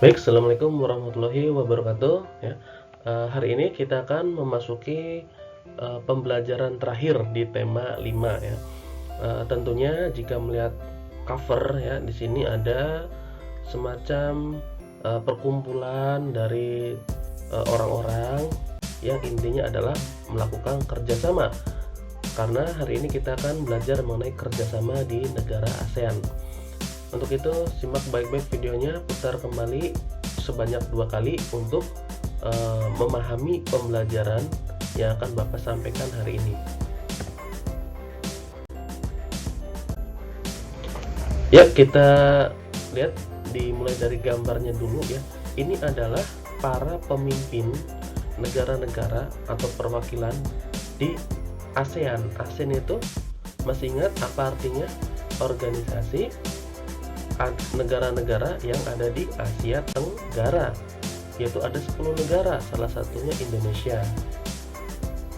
Baik, assalamualaikum warahmatullahi wabarakatuh. Ya, hari ini kita akan memasuki pembelajaran terakhir di tema 5 ya. Tentunya jika melihat cover ya, di sini ada semacam perkumpulan dari orang-orang yang intinya adalah melakukan kerjasama. Karena hari ini kita akan belajar mengenai kerjasama di negara ASEAN. Untuk itu simak baik-baik videonya, putar kembali sebanyak 2 kali untuk memahami pembelajaran yang akan Bapak sampaikan hari ini. Ya, kita lihat dimulai dari gambarnya dulu ya. Ini adalah para pemimpin negara-negara atau perwakilan di ASEAN. ASEAN itu masih ingat apa artinya? Organisasi negara-negara yang ada di Asia Tenggara, yaitu ada 10 negara, salah satunya Indonesia.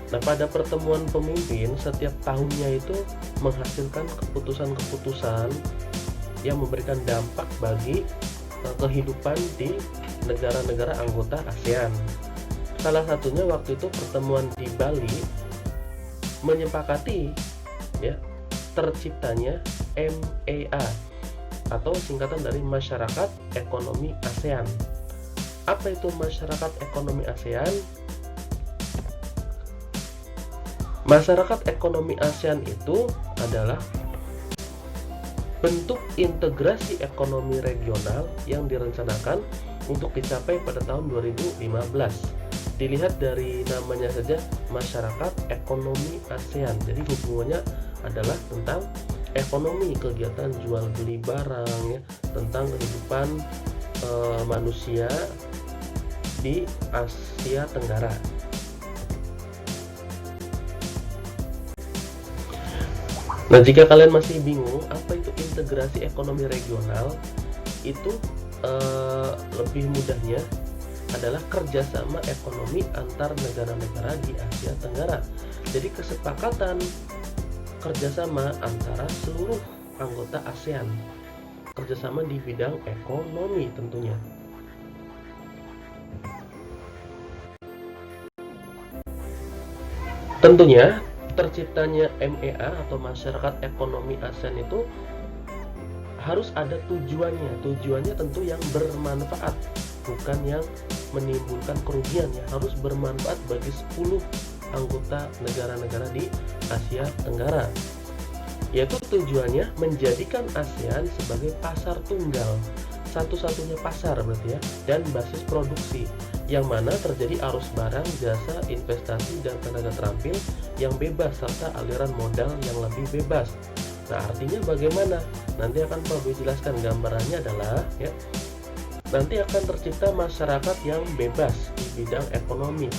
Nah, pada pertemuan pemimpin setiap tahunnya itu menghasilkan keputusan-keputusan yang memberikan dampak bagi kehidupan di negara-negara anggota ASEAN. Salah satunya waktu itu pertemuan di Bali menyepakati ya terciptanya MEA atau singkatan dari Masyarakat Ekonomi ASEAN. Apa itu Masyarakat Ekonomi ASEAN? Masyarakat Ekonomi ASEAN itu adalah bentuk integrasi ekonomi regional yang direncanakan untuk dicapai pada tahun 2015. Dilihat dari namanya saja, Masyarakat Ekonomi ASEAN. Jadi hubungannya adalah tentang ekonomi, kegiatan jual beli barang ya, tentang kehidupan manusia di Asia Tenggara. Nah, jika kalian masih bingung apa itu integrasi ekonomi regional, itu lebih mudahnya adalah kerjasama ekonomi antar negara-negara di Asia Tenggara. Jadi kesepakatan kerjasama antara seluruh anggota ASEAN, kerjasama di bidang ekonomi tentunya. Tentunya terciptanya MEA atau Masyarakat Ekonomi ASEAN itu harus ada tujuannya. Tujuannya tentu yang bermanfaat, bukan yang menimbulkan kerugian ya. Harus bermanfaat bagi 10 anggota negara-negara di Asia Tenggara, yaitu tujuannya menjadikan ASEAN sebagai pasar tunggal, satu-satunya pasar berarti ya, dan basis produksi yang mana terjadi arus barang, jasa, investasi, dan tenaga terampil yang bebas serta aliran modal yang lebih bebas. Nah, artinya bagaimana? Nanti akan Pak jelaskan. Gambarannya adalah ya, nanti akan tercipta masyarakat yang bebas di bidang ekonomi,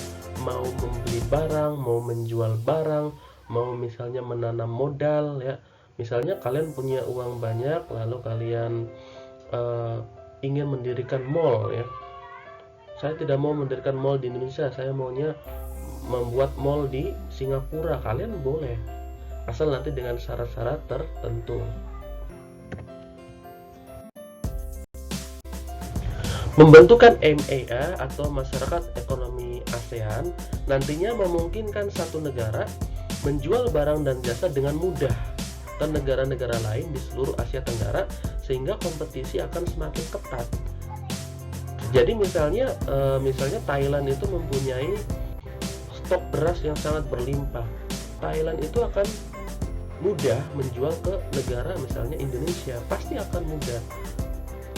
mau membeli barang, mau menjual barang, mau misalnya menanam modal ya. Misalnya kalian punya uang banyak, lalu kalian ingin mendirikan mall ya. Saya tidak mau mendirikan mall di Indonesia, saya maunya membuat mall di Singapura. Kalian boleh, asal nanti dengan syarat-syarat tertentu. Pembentukan MEA atau Masyarakat Ekonomi ASEAN nantinya memungkinkan satu negara menjual barang dan jasa dengan mudah ke negara-negara lain di seluruh Asia Tenggara, sehingga kompetisi akan semakin ketat. Jadi misalnya Thailand itu mempunyai stok beras yang sangat berlimpah. Thailand itu akan mudah menjual ke negara misalnya Indonesia, pasti akan mudah.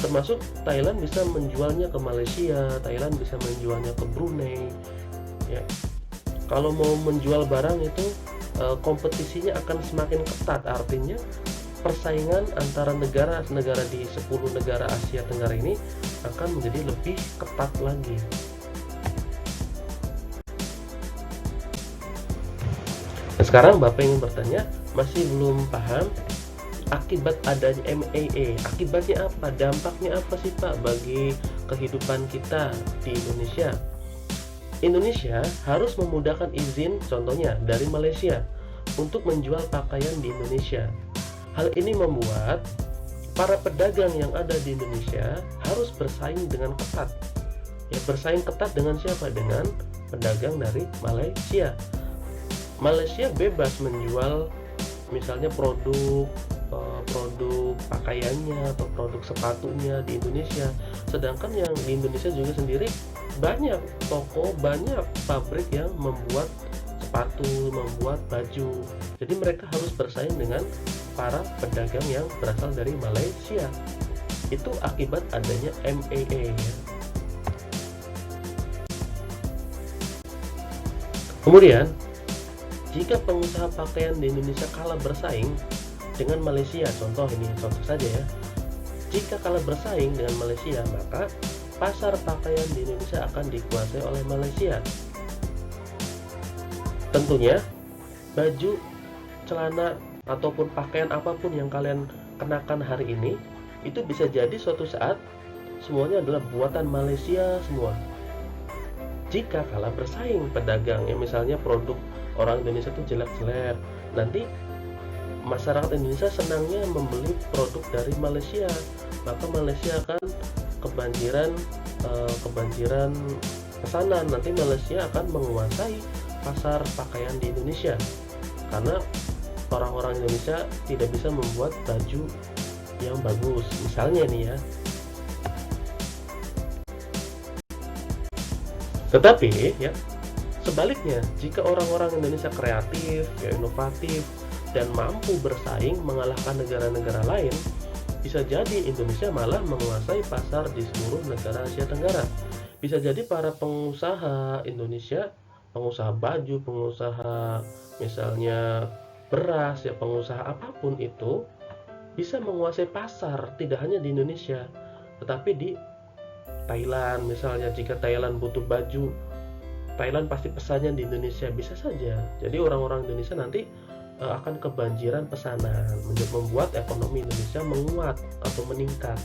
Termasuk Thailand bisa menjualnya ke Malaysia, Thailand bisa menjualnya ke Brunei ya. Kalau mau menjual barang itu kompetisinya akan semakin ketat, artinya persaingan antara negara-negara di 10 negara Asia Tenggara ini akan menjadi lebih ketat lagi. Nah, sekarang Bapak ingin bertanya, masih belum paham akibat adanya MEA? Akibatnya apa? Dampaknya apa sih Pak bagi kehidupan kita di Indonesia? Indonesia harus memudahkan izin, contohnya dari Malaysia, untuk menjual pakaian di Indonesia. Hal ini membuat para pedagang yang ada di Indonesia harus bersaing dengan ketat. Ya, bersaing ketat dengan siapa? Dengan pedagang dari Malaysia. Malaysia bebas menjual misalnya produk pakaiannya atau produk sepatunya di Indonesia. Sedangkan yang di Indonesia juga sendiri banyak toko, banyak pabrik yang membuat sepatu, membuat baju. Jadi mereka harus bersaing dengan para pedagang yang berasal dari Malaysia. Itu akibat adanya MAA ya. Kemudian, jika pengusaha pakaian di Indonesia kalah bersaing dengan Malaysia, contoh saja ya. Jika kalah bersaing dengan Malaysia, maka pasar pakaian di Indonesia akan dikuasai oleh Malaysia. Tentunya, baju, celana, ataupun pakaian apapun yang kalian kenakan hari ini, itu bisa jadi suatu saat semuanya adalah buatan Malaysia semua. Jika kalah bersaing pedagang, yang misalnya produk orang Indonesia itu jelek-jelek, nanti masyarakat Indonesia senangnya membeli produk dari Malaysia, maka Malaysia akan kebanjiran pesanan. Nanti Malaysia akan menguasai pasar pakaian di Indonesia karena orang-orang Indonesia tidak bisa membuat baju yang bagus, misalnya nih ya. Tetapi ya, sebaliknya, jika orang-orang Indonesia kreatif, ya inovatif, dan mampu bersaing mengalahkan negara-negara lain, bisa jadi Indonesia malah menguasai pasar di seluruh negara Asia Tenggara. Bisa jadi para pengusaha Indonesia, pengusaha baju, pengusaha misalnya beras, ya pengusaha apapun itu, bisa menguasai pasar tidak hanya di Indonesia, tetapi di Thailand misalnya. Jika Thailand butuh baju, Thailand pasti pesannya di Indonesia, bisa saja. Jadi orang-orang Indonesia nanti akan kebanjiran pesanan, membuat ekonomi Indonesia menguat atau meningkat.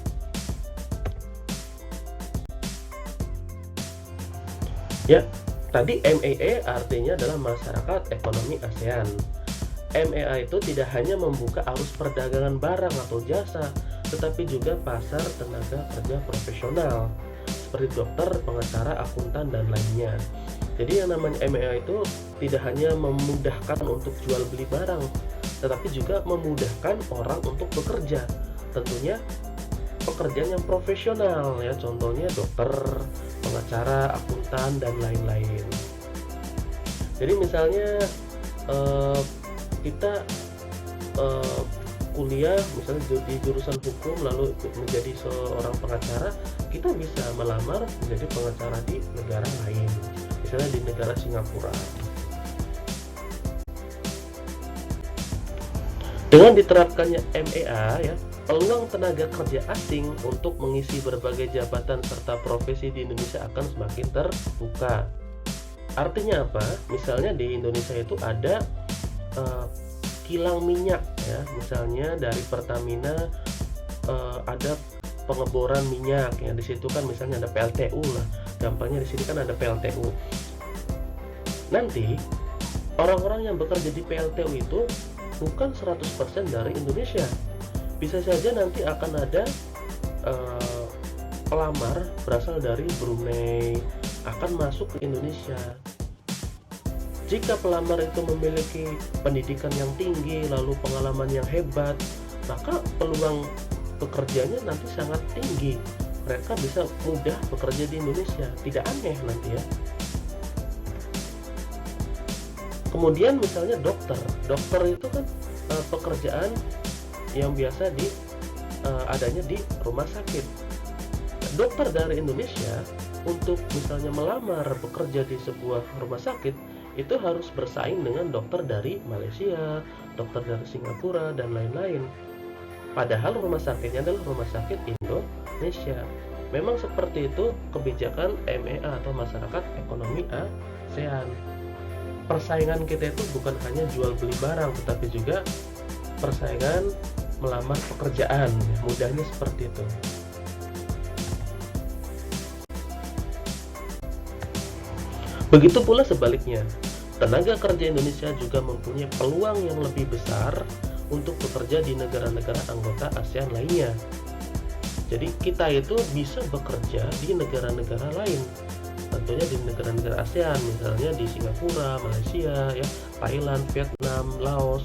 Ya, tadi MAA artinya adalah Masyarakat Ekonomi ASEAN. MAA itu tidak hanya membuka arus perdagangan barang atau jasa, tetapi juga pasar tenaga kerja profesional seperti dokter, pengacara, akuntan, dan lainnya. Jadi yang namanya MAA itu tidak hanya memudahkan untuk jual beli barang, tetapi juga memudahkan orang untuk bekerja. Tentunya pekerjaan yang profesional ya, contohnya dokter, pengacara, akuntan, dan lain-lain. Jadi misalnya kita kuliah misalnya di jurusan hukum lalu menjadi seorang pengacara, kita bisa melamar menjadi pengacara di negara lain, misalnya di negara Singapura. Dengan diterapkannya MAA ya, peluang tenaga kerja asing untuk mengisi berbagai jabatan serta profesi di Indonesia akan semakin terbuka. Artinya apa? Misalnya di Indonesia itu ada kilang minyak ya, misalnya dari Pertamina ada pengeboran minyak ya, di situ kan misalnya ada PLTU lah, gampangnya di sini kan ada PLTU. Nanti orang-orang yang bekerja di PLTU itu bukan 100% dari Indonesia, bisa saja nanti akan ada pelamar berasal dari Brunei akan masuk ke Indonesia. Jika pelamar itu memiliki pendidikan yang tinggi, lalu pengalaman yang hebat, maka peluang pekerjaannya nanti sangat tinggi. Mereka bisa mudah bekerja di Indonesia, tidak aneh nanti ya. Kemudian misalnya dokter itu kan pekerjaan yang biasa adanya di rumah sakit. Dokter dari Indonesia untuk misalnya melamar bekerja di sebuah rumah sakit itu harus bersaing dengan dokter dari Malaysia, dokter dari Singapura, dan lain-lain. Padahal rumah sakitnya adalah rumah sakit Indonesia. Memang seperti itu kebijakan MAA atau Masyarakat Ekonomi ASEAN. Persaingan kita itu bukan hanya jual beli barang, tetapi juga persaingan melamar pekerjaan. Mudahnya seperti itu. Begitu pula sebaliknya, tenaga kerja Indonesia juga mempunyai peluang yang lebih besar untuk bekerja di negara-negara anggota ASEAN lainnya. Jadi kita itu bisa bekerja di negara-negara lain, tentunya di negara-negara ASEAN, misalnya di Singapura, Malaysia, ya, Thailand, Vietnam, Laos.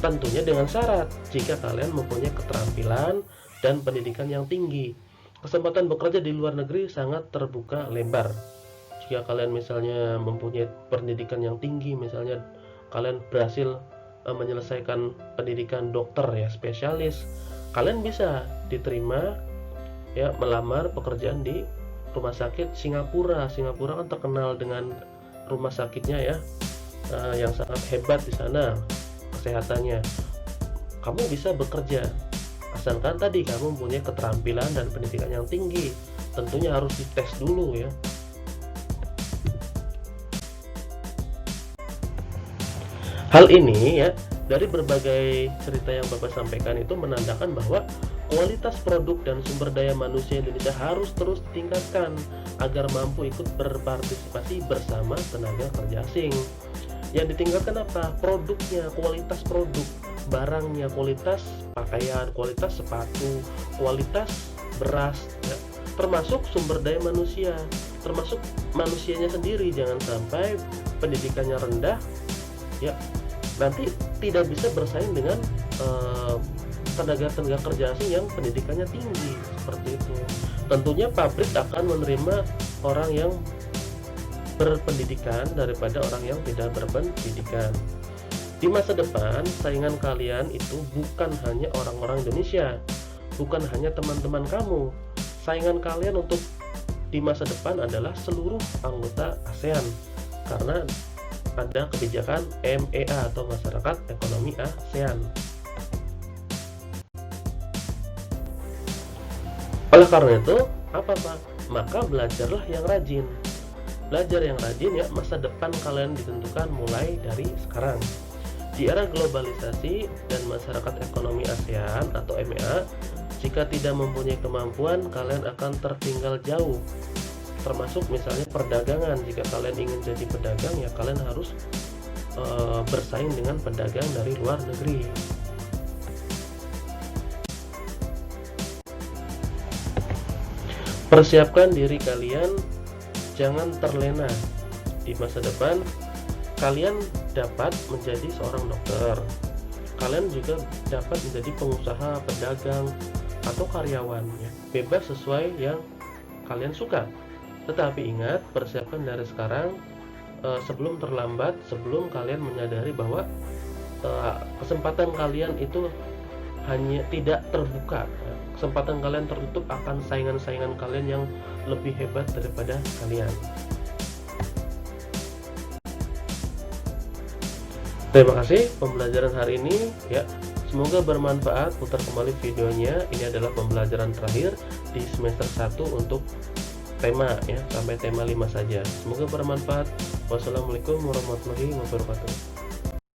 Tentunya dengan syarat jika kalian mempunyai keterampilan dan pendidikan yang tinggi. Kesempatan bekerja di luar negeri sangat terbuka lebar. Jika kalian misalnya mempunyai pendidikan yang tinggi, misalnya kalian berhasil menyelesaikan pendidikan dokter, ya, spesialis, kalian bisa diterima, ya, melamar pekerjaan di rumah sakit Singapura. Singapura kan terkenal dengan rumah sakitnya, ya, yang sangat hebat di sana kesehatannya. Kamu bisa bekerja asalkan tadi kamu mempunyai keterampilan dan pendidikan yang tinggi. Tentunya harus dites dulu, ya. Hal ini, ya, dari berbagai cerita yang Bapak sampaikan itu menandakan bahwa kualitas produk dan sumber daya manusia Indonesia harus terus ditingkatkan agar mampu ikut berpartisipasi bersama tenaga kerja asing. Yang ditingkatkan apa? Produknya, kualitas produk, barangnya, kualitas pakaian, kualitas sepatu, kualitas beras, ya, termasuk sumber daya manusia, termasuk manusianya sendiri. Jangan sampai pendidikannya rendah, ya, nanti tidak bisa bersaing dengan tenaga kerja asing yang pendidikannya tinggi, seperti itu. Tentunya pabrik akan menerima orang yang berpendidikan daripada orang yang tidak berpendidikan. Di masa depan, saingan kalian itu bukan hanya orang-orang Indonesia, bukan hanya teman-teman kamu. Saingan kalian untuk di masa depan adalah seluruh anggota ASEAN, karena ada kebijakan MEA atau Masyarakat Ekonomi ASEAN. Oleh karena itu, apa Pak? Maka belajarlah yang rajin. Belajar yang rajin, ya, masa depan kalian ditentukan mulai dari sekarang. Di era globalisasi dan Masyarakat Ekonomi ASEAN atau MEA, jika tidak mempunyai kemampuan, kalian akan tertinggal jauh. Termasuk misalnya perdagangan. Jika kalian ingin jadi pedagang, ya kalian harus bersaing dengan pedagang dari luar negeri. Persiapkan diri kalian, jangan terlena. Di masa depan kalian dapat menjadi seorang dokter, kalian juga dapat menjadi pengusaha, pedagang, atau karyawan, ya, bebas sesuai yang kalian suka. Tetapi ingat, persiapkan dari sekarang sebelum terlambat, sebelum kalian menyadari bahwa kesempatan kalian itu hanya tidak terbuka. Kesempatan kalian tertutup akan saingan-saingan kalian yang lebih hebat daripada kalian. Terima kasih pembelajaran hari ini, ya. Semoga bermanfaat. Putar kembali videonya. Ini adalah pembelajaran terakhir di semester 1 untuk tema, ya, sampai tema 5 saja. Semoga bermanfaat. Wassalamualaikum warahmatullahi wabarakatuh.